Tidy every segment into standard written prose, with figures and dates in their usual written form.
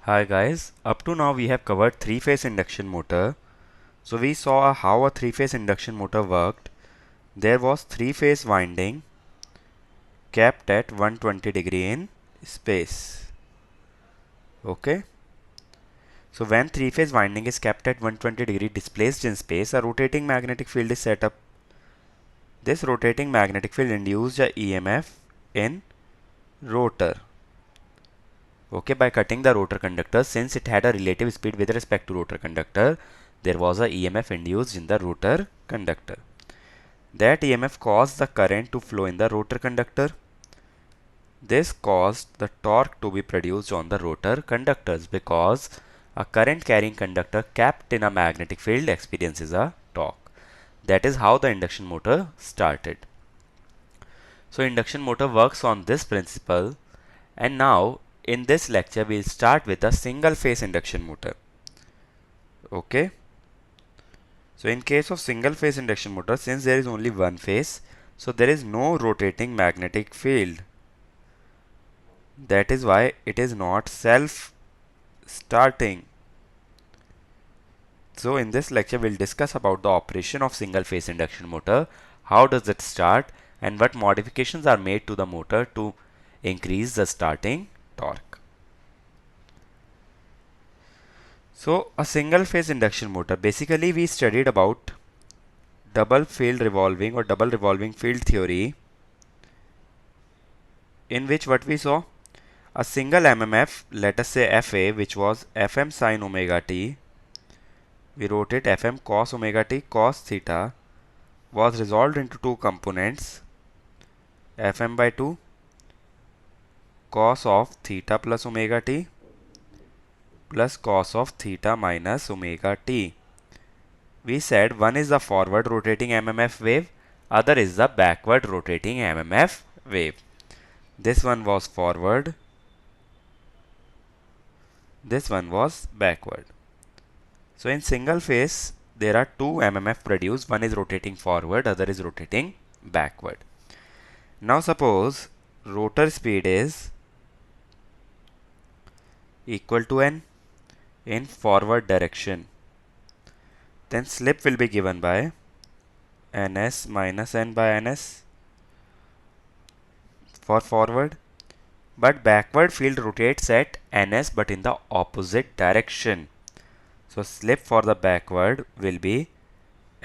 Hi guys, up to now we have covered three-phase induction motor. So we saw how a three-phase induction motor worked. There was three-phase winding kept at 120 degree in space. Okay. So when three-phase winding is kept at 120 degree displaced in space, a rotating magnetic field is set up. This rotating magnetic field induced a EMF in rotor. Okay, by cutting the rotor conductor, since it had a relative speed with respect to rotor conductor, there was a EMF induced in the rotor conductor. That EMF caused the current to flow in the rotor conductor. This caused the torque to be produced on the rotor conductors because a current carrying conductor kept in a magnetic field experiences a torque. That is how the induction motor started. So induction motor works on this principle, and now in this lecture we'll start with a single phase induction motor. Okay. So in case of single phase induction motor, since there is only one phase, so there is no rotating magnetic field. That is why it is not self starting. So in this lecture we'll discuss about the operation of single phase induction motor, how does it start, and what modifications are made to the motor to increase the starting torque. So a single phase induction motor, basically we studied about double field revolving or double revolving field theory, in which what we saw, a single MMF, let us say FA, which was Fm sin omega t, we wrote it Fm cos omega t cos theta, was resolved into two components, Fm by 2 cos of theta plus omega t plus cos of theta minus omega t. We said one is the forward rotating MMF wave, other is the backward rotating MMF wave. This one was forward, this one was backward. So in single phase there are two MMF produced, one is rotating forward, other is rotating backward. Now suppose rotor speed is equal to n in forward direction, then slip will be given by ns minus n by ns for forward, but backward field rotates at ns but in the opposite direction. So slip for the backward will be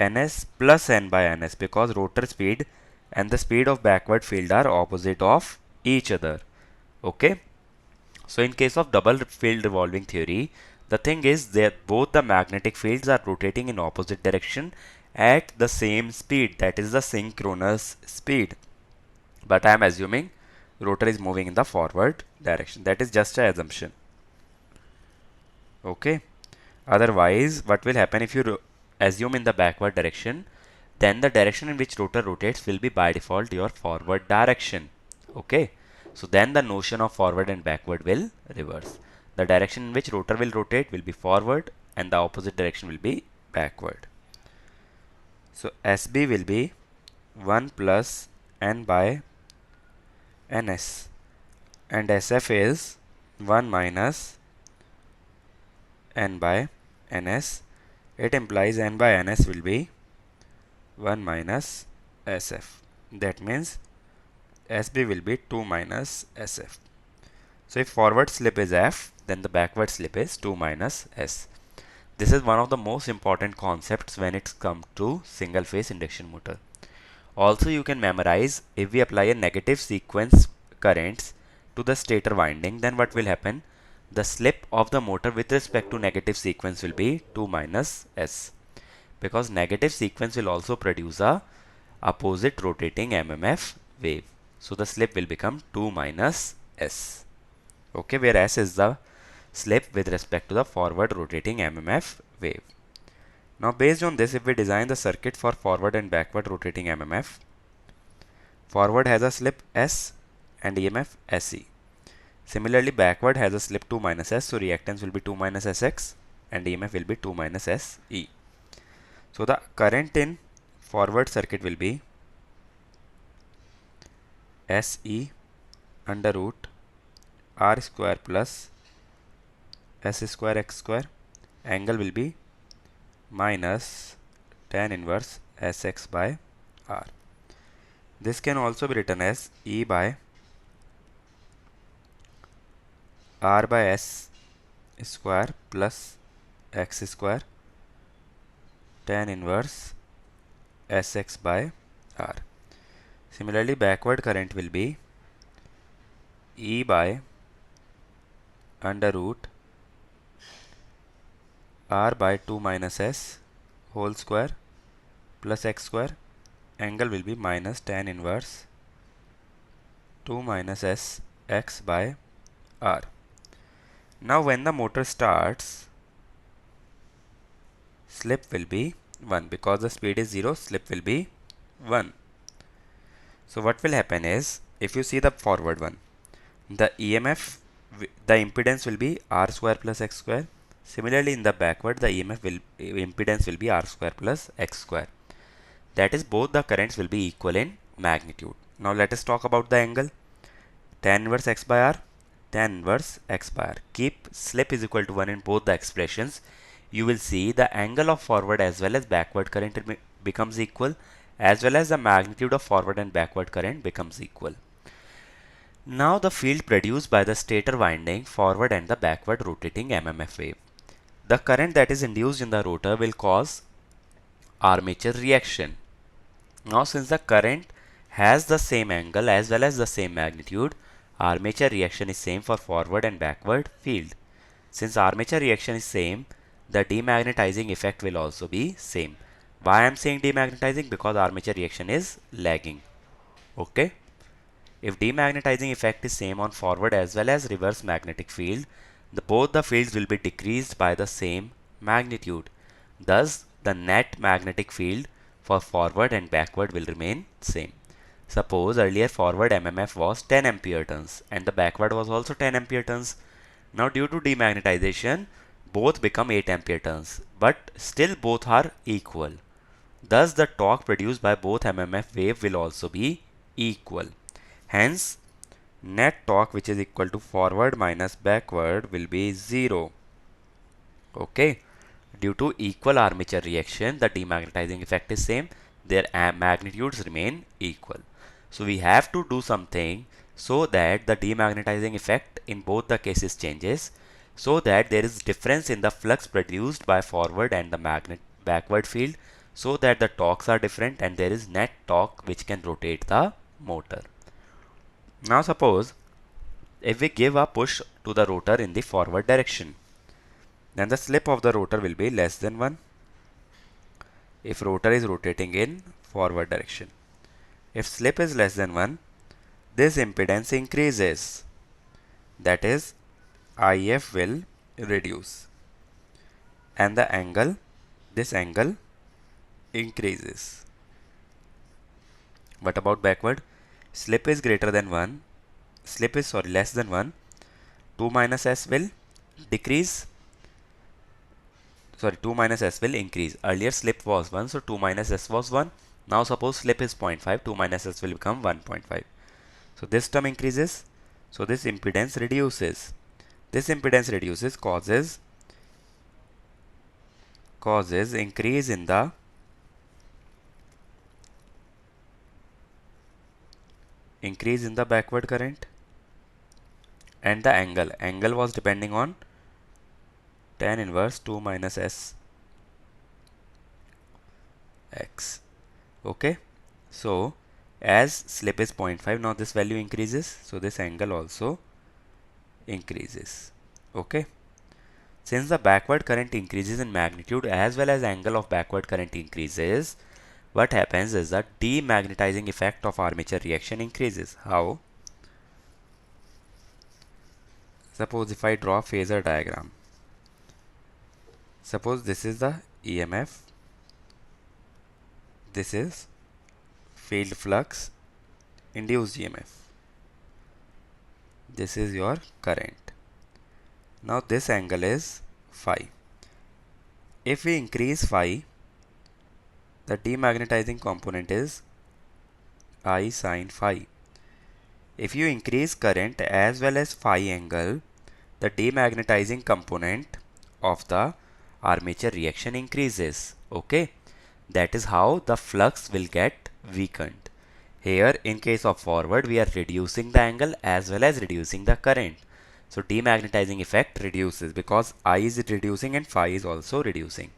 ns plus n by ns, because rotor speed and the speed of backward field are opposite of each other. Okay. So in case of double field revolving theory, the thing is that both the magnetic fields are rotating in opposite direction at the same speed, that is the synchronous speed. But I am assuming rotor is moving in the forward direction. That is just an assumption. Okay. Otherwise, what will happen if you assume in the backward direction, then the direction in which rotor rotates will be by default your forward direction. Okay. So then the notion of forward and backward will reverse. The direction in which rotor will rotate will be forward and the opposite direction will be backward. So SB will be 1 plus n by ns, and SF is 1 minus n by ns. It implies n by ns will be 1 minus SF. That means SB will be 2 minus SF. So if forward slip is F, then the backward slip is 2 minus S. This is one of the most important concepts when it's come to single phase induction motor. Also you can memorize, if we apply a negative sequence currents to the stator winding, then what will happen? The slip of the motor with respect to negative sequence will be 2 minus S, because negative sequence will also produce a opposite rotating MMF wave. So the slip will become 2 minus S. Okay, where S is the slip with respect to the forward rotating MMF wave. Now based on this, if we design the circuit for forward and backward rotating MMF, forward has a slip S and EMF SE. Similarly, backward has a slip 2 minus S, so reactance will be 2 minus SX and EMF will be 2 minus SE. So the current in forward circuit will be SE under root R square plus s square x square. Angle will be minus tan inverse sx by r. This can also be written as E by r by s square plus x square tan inverse sx by r. Similarly, backward current will be E by under root r by 2 minus s whole square plus x square. Angle will be minus tan inverse 2 minus s x by r. Now when the motor starts, slip will be 1 because the speed is 0, slip will be 1. So what will happen is, if you see the forward one, the EMF, the impedance will be r square plus x square. Similarly, in the backward, the impedance will be r square plus x square. That is, both the currents will be equal in magnitude. Now let us talk about the angle. Tan inverse x by r, tan inverse x by r. Keep slip is equal to 1 in both the expressions. You will see the angle of forward as well as backward current becomes equal, as well as the magnitude of forward and backward current becomes equal. Now the field produced by the stator winding, forward and the backward rotating MMF wave. The current that is induced in the rotor will cause armature reaction. Now since the current has the same angle as well as the same magnitude, armature reaction is same for forward and backward field. Since armature reaction is same, the demagnetizing effect will also be same. Why I am saying demagnetizing? Because armature reaction is lagging. Okay. If demagnetizing effect is same on forward as well as reverse magnetic field, both the fields will be decreased by the same magnitude. Thus, the net magnetic field for forward and backward will remain same. Suppose earlier forward MMF was 10 ampere turns and the backward was also 10 ampere turns. Now due to demagnetization, both become 8 ampere turns, but still both are equal. Thus, the torque produced by both MMF wave will also be equal. Hence, net torque, which is equal to forward minus backward, will be 0. Okay. Due to equal armature reaction, the demagnetizing effect is same. Their magnitudes remain equal. So we have to do something so that the demagnetizing effect in both the cases changes, so that there is difference in the flux produced by forward and the backward field, so that the torques are different and there is net torque which can rotate the motor. Now suppose if we give a push to the rotor in the forward direction, then the slip of the rotor will be less than 1 if rotor is rotating in forward direction. If slip is less than 1, this impedance increases. That is, IF will reduce and the angle, this angle increases. What about backward? Slip is greater than 1, less than 1, 2 minus s will decrease. 2 minus s will increase. Earlier slip was 1, so 2 minus s was 1. Now suppose slip is 0.5, 2 minus s will become 1.5. So this term increases. So this impedance reduces. This impedance reduces causes increase in the backward current and the angle. Angle was depending on tan inverse 2 minus s x. Okay. So as slip is 0.5, now this value increases. So this angle also increases. Okay. Since the backward current increases in magnitude as well as angle of backward current increases, what happens is that demagnetizing effect of armature reaction increases. How? Suppose if I draw a phasor diagram. Suppose this is the EMF. This is field flux induced EMF. This is your current. Now this angle is phi. If we increase phi, the demagnetizing component is I sin phi. If you increase current as well as phi angle, the demagnetizing component of the armature reaction increases. Okay, that is how the flux will get weakened. Here in case of forward, we are reducing the angle as well as reducing the current. So demagnetizing effect reduces because I is reducing and phi is also reducing.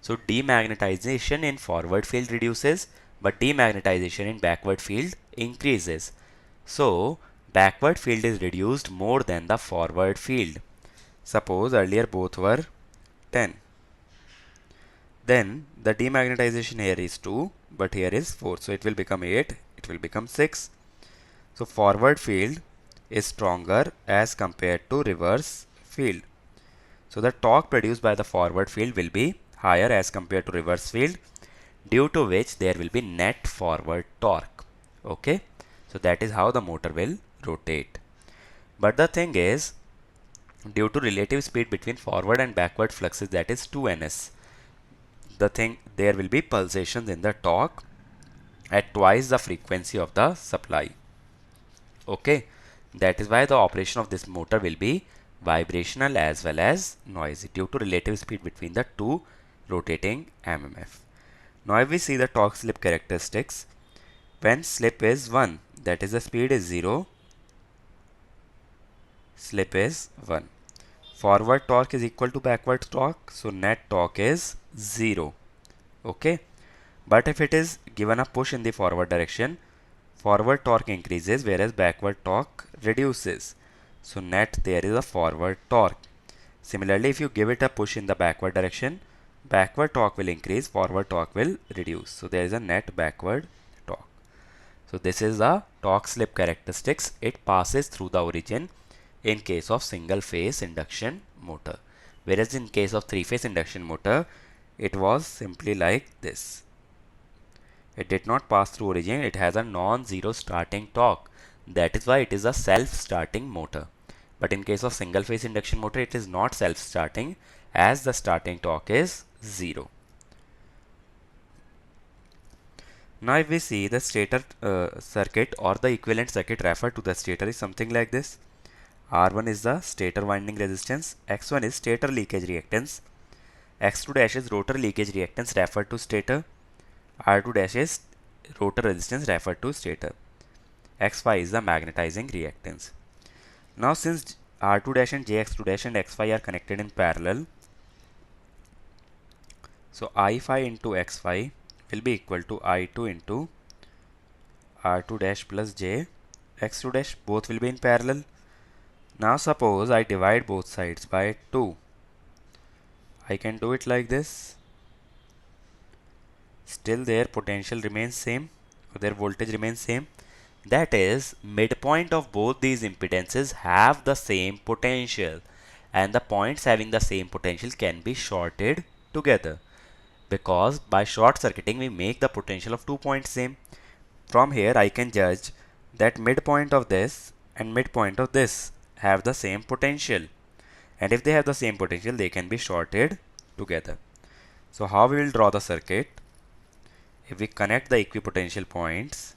So demagnetization in forward field reduces, but demagnetization in backward field increases. So backward field is reduced more than the forward field. Suppose earlier both were 10. Then the demagnetization here is 2, but here is 4. So it will become 8, it will become 6. So forward field is stronger as compared to reverse field. So the torque produced by the forward field will be higher as compared to reverse field, due to which there will be net forward torque. Okay, so that is how the motor will rotate. But the thing is, due to relative speed between forward and backward fluxes, that is 2ns, there will be pulsations in the torque at twice the frequency of the supply. Okay, that is why the operation of this motor will be vibrational as well as noisy due to relative speed between the two rotating MMF. Now if we see the torque slip characteristics, when slip is 1, that is the speed is 0, slip is 1. Forward torque is equal to backward torque, so net torque is 0. Okay, but if it is given a push in the forward direction, forward torque increases whereas backward torque reduces. So net there is a forward torque. Similarly, if you give it a push in the backward direction, backward torque will increase, forward torque will reduce. So there is a net backward torque. So this is the torque slip characteristics. It passes through the origin in case of single phase induction motor. Whereas in case of three phase induction motor, it was simply like this. It did not pass through origin. It has a non-zero starting torque. That is why it is a self-starting motor. But in case of single phase induction motor, it is not self-starting as the starting torque is 0. Now if we see the stator circuit or the equivalent circuit referred to the stator is something like this. R1 is the stator winding resistance, X1 is stator leakage reactance, X2 dash is rotor leakage reactance referred to stator, R2 dash is rotor resistance referred to stator, X5 is the magnetizing reactance. Now since R2 dash and JX2 dash and X5 are connected in parallel, so I5 into X5 will be equal to I2 into R2 dash plus J X2 dash, both will be in parallel. Now suppose I divide both sides by 2. I can do it like this. Still their potential remains same, or their voltage remains same. That is, midpoint of both these impedances have the same potential, and the points having the same potential can be shorted together, because by short circuiting we make the potential of 2 points same. From here I can judge that midpoint of this and midpoint of this have the same potential, and if they have the same potential they can be shorted together. So how we will draw the circuit? If we connect the equipotential points,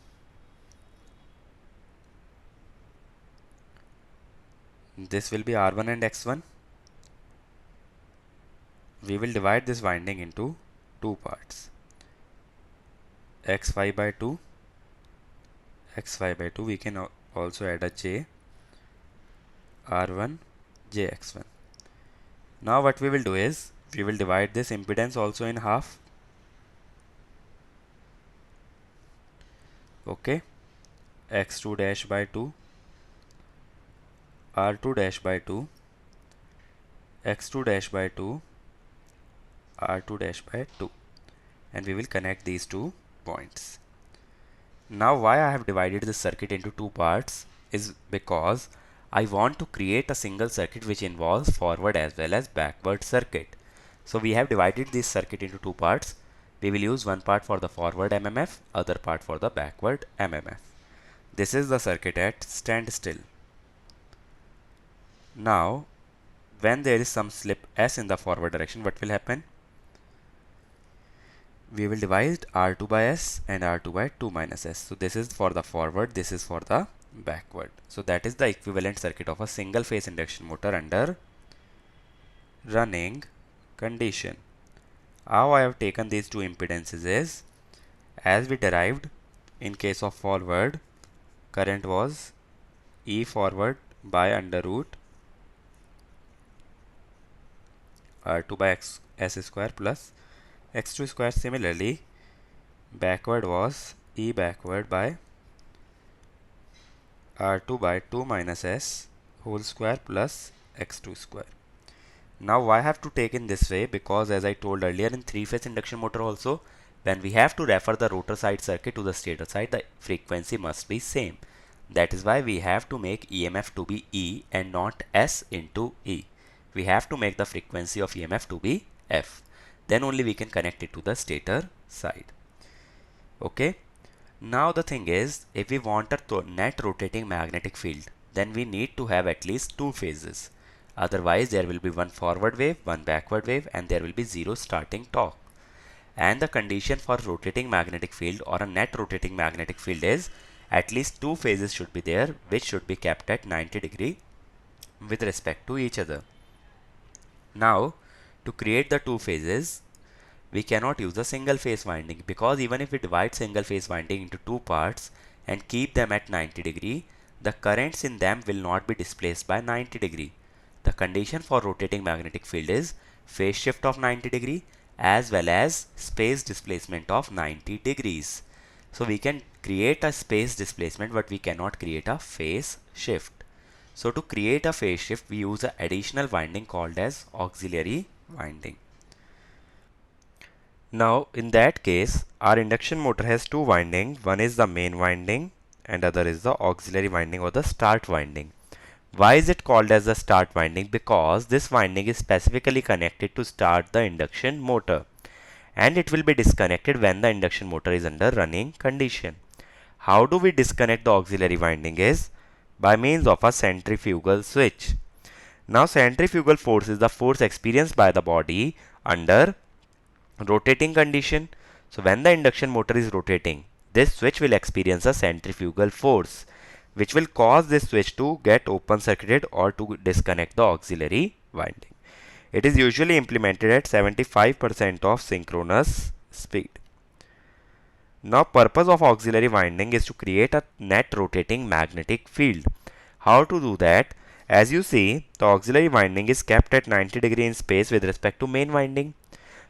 this will be R1 and X1. We will divide this winding into two parts, X5 by 2, X5 by 2. We can also add a J, R1, JX1. Now what we will do is, we will divide this impedance also in half. Okay, X2 dash by 2, R2 dash by 2, X2 dash by 2, R2 dash by 2, and we will connect these two points. Now why I have divided this circuit into two parts is because I want to create a single circuit which involves forward as well as backward circuit. So we have divided this circuit into two parts. We will use one part for the forward MMF, other part for the backward MMF. This is the circuit at standstill. Now when there is some slip S in the forward direction, what will happen? We will divide R2 by S and R2 by 2 minus S. So this is for the forward, this is for the backward. So that is the equivalent circuit of a single phase induction motor under running condition. How I have taken these two impedances is, as we derived, in case of forward, current was E forward by under root R2 by S square plus X2 square. Similarly, backward was E backward by R2 by 2 minus S whole square plus X2 square. Now I have to take in this way because, as I told earlier, in three-phase induction motor also, when we have to refer the rotor side circuit to the stator side, the frequency must be same. That is why we have to make EMF to be E and not S into E. We have to make the frequency of EMF to be F. Then only we can connect it to the stator side. Okay. Now the thing is, if we want a net rotating magnetic field, then we need to have at least two phases. Otherwise, there will be one forward wave, one backward wave, and there will be zero starting torque. And the condition for rotating magnetic field or a net rotating magnetic field is at least two phases should be there, which should be kept at 90 degree with respect to each other. Now, to create the two phases, we cannot use a single phase winding, because even if we divide single phase winding into two parts and keep them at 90 degree, the currents in them will not be displaced by 90 degree. The condition for rotating magnetic field is phase shift of 90 degree as well as space displacement of 90 degrees. So we can create a space displacement, but we cannot create a phase shift. So to create a phase shift, we use an additional winding called as auxiliary winding. Now in that case, our induction motor has two windings. One is the main winding and other is the auxiliary winding or the start winding. Why is it called as the start winding? Because this winding is specifically connected to start the induction motor, and it will be disconnected when the induction motor is under running condition. How do we disconnect the auxiliary winding? Is by means of a centrifugal switch. Now centrifugal force is the force experienced by the body under rotating condition. So when the induction motor is rotating, this switch will experience a centrifugal force, which will cause this switch to get open circuited or to disconnect the auxiliary winding. It is usually implemented at 75% of synchronous speed. Now purpose of auxiliary winding is to create a net rotating magnetic field. How to do that? As you see, the auxiliary winding is kept at 90 degree in space with respect to main winding.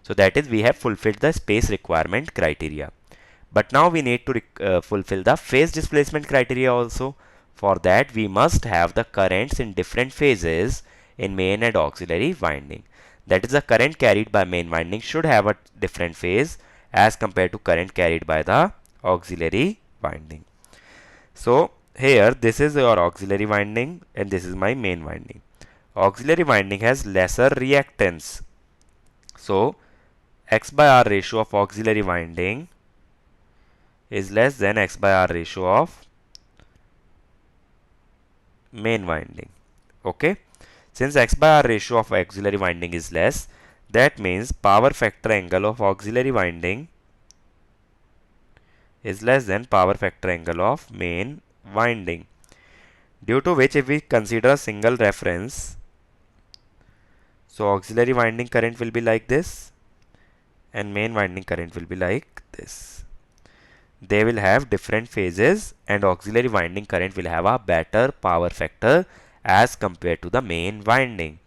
So that is, we have fulfilled the space requirement criteria. But now we need to fulfill the phase displacement criteria also. For that, we must have the currents in different phases in main and auxiliary winding. That is, the current carried by main winding should have a different phase as compared to current carried by the auxiliary winding. So here, this is your auxiliary winding and this is my main winding. Auxiliary winding has lesser reactance. So X by R ratio of auxiliary winding is less than X by R ratio of main winding. Okay. Since X by R ratio of auxiliary winding is less, that means power factor angle of auxiliary winding is less than power factor angle of main winding. Due to which, if we consider a single reference, so auxiliary winding current will be like this and main winding current will be like this. They will have different phases and auxiliary winding current will have a better power factor as compared to the main winding.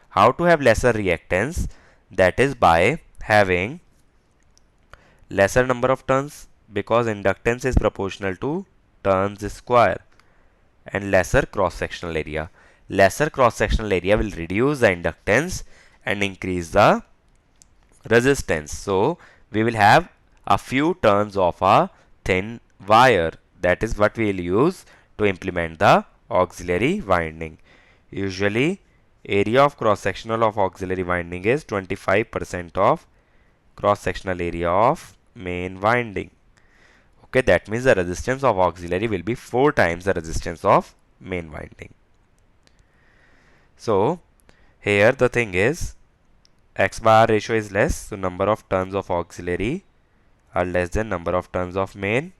How to have lesser reactance? That is by having lesser number of turns, because inductance is proportional to turns square, and lesser cross sectional area. Lesser cross sectional area will reduce the inductance and increase the resistance. So we will have a few turns of a thin wire. That is what we will use to implement the auxiliary winding. Usually area of cross sectional of auxiliary winding is 25% of cross sectional area of main winding. Okay, that means the resistance of auxiliary will be 4 times the resistance of main winding. So here the thing is, X by R ratio is less, so number of turns of auxiliary are less than number of turns of main,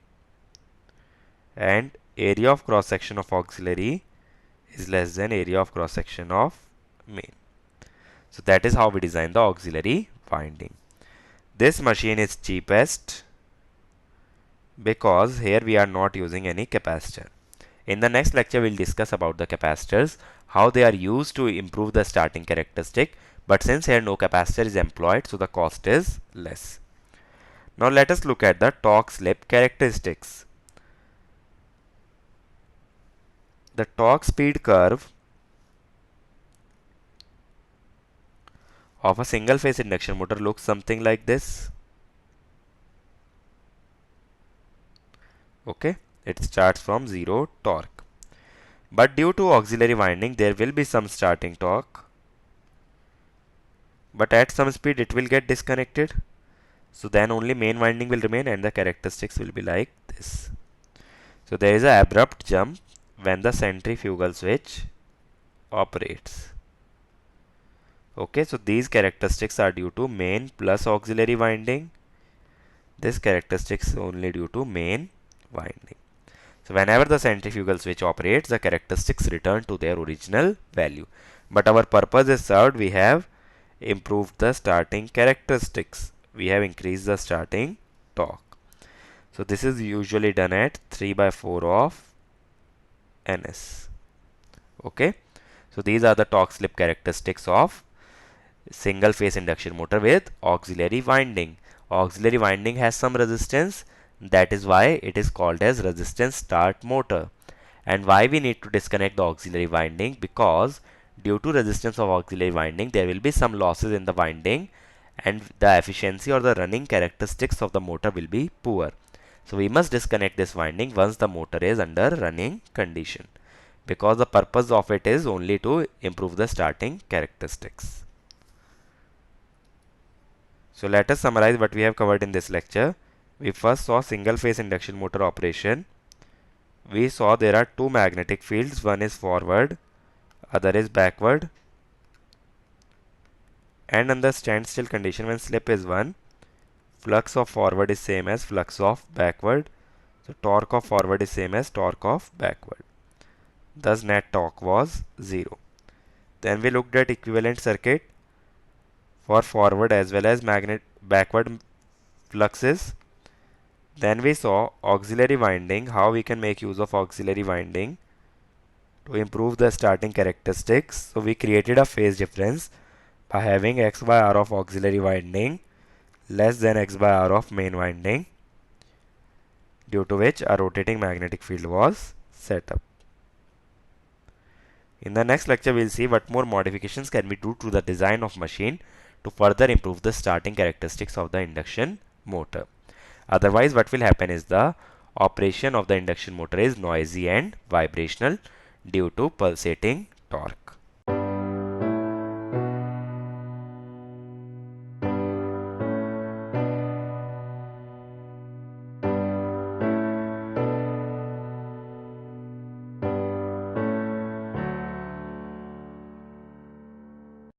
and area of cross section of auxiliary is less than area of cross section of main. So that is how we design the auxiliary winding. This machine is cheapest because here we are not using any capacitor. In the next lecture, we'll discuss about the capacitors, how they are used to improve the starting characteristic. But since here no capacitor is employed, so the cost is less. Now let us look at the torque slip characteristics. The torque speed curve of a single phase induction motor looks something like this. Okay, it starts from 0 torque. But due to auxiliary winding, there will be some starting torque. But at some speed, it will get disconnected. So then only main winding will remain and the characteristics will be like this. So there is an abrupt jump when the centrifugal switch operates. Okay, so these characteristics are due to main plus auxiliary winding. This characteristic is only due to main winding. So whenever the centrifugal switch operates, the characteristics return to their original value. But our purpose is served. We have improved the starting characteristics. We have increased the starting torque. So this is usually done at 3/4 of ns. Okay. So these are the torque slip characteristics of single phase induction motor with auxiliary winding. Auxiliary winding has some resistance. That is why it is called as resistance start motor. And why we need to disconnect the auxiliary winding? Because due to resistance of auxiliary winding, there will be some losses in the winding and the efficiency or the running characteristics of the motor will be poor. So we must disconnect this winding once the motor is under running condition, because the purpose of it is only to improve the starting characteristics. So let us summarize what we have covered in this lecture. We first saw single phase induction motor operation. We saw there are two magnetic fields. One is forward, other is backward. And under standstill condition, when slip is 1, flux of forward is same as flux of backward. So torque of forward is same as torque of backward. Thus net torque was 0. Then we looked at equivalent circuit for forward as well as backward fluxes. Then we saw auxiliary winding, how we can make use of auxiliary winding to improve the starting characteristics. So we created a phase difference by having x by r of auxiliary winding less than x by r of main winding, due to which a rotating magnetic field was set up. In the next lecture, we will see what more modifications can be done to the design of machine to further improve the starting characteristics of the induction motor. Otherwise, what will happen is the operation of the induction motor is noisy and vibrational due to pulsating torque.